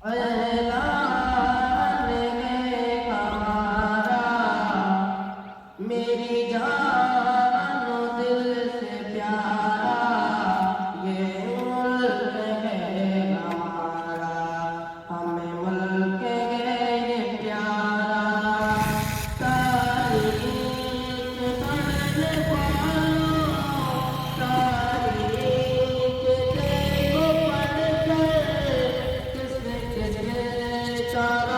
ऐलान है हमारा, मेरी जान दिल से प्यारा, ये मुल्क है हमारा, हमें मुल्क है ये प्यारा। तारीख पढ़ने वालों, तारीख देखो पढ़कर, किसने किसने तारा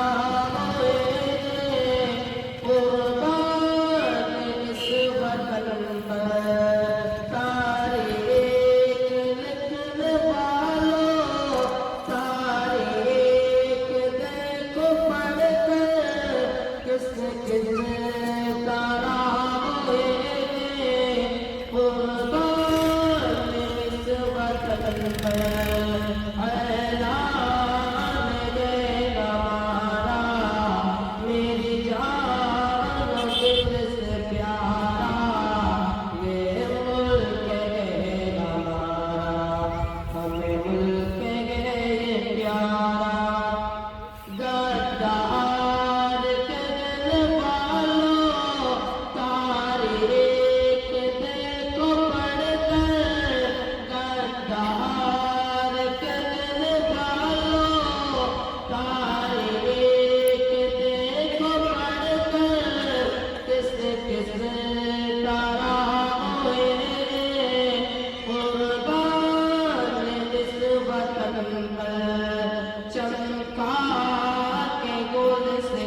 चमका के गुल से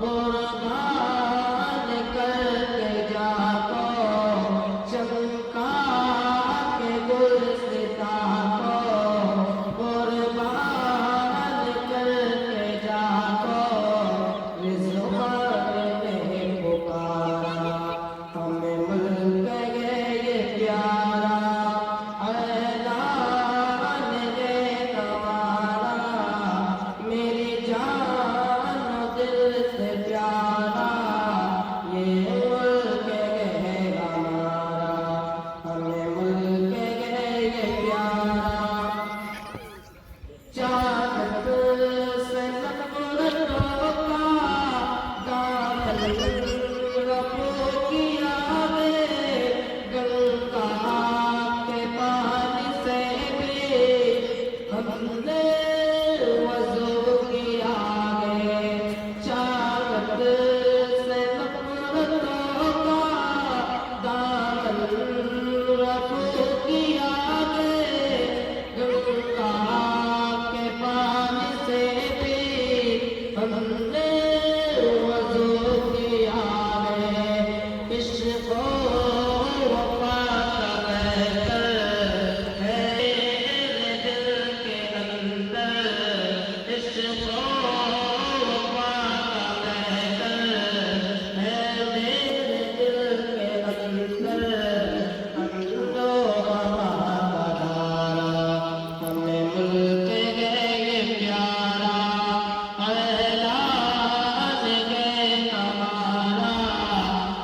कुर्बान करके जाको, चमका के गुल से कुर्बान करके जाको। रिज़्क़ ने पुकारा, हमें मुल्क है ये प्यारा,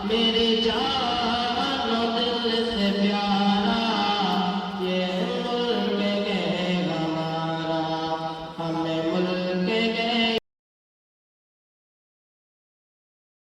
मेरे जान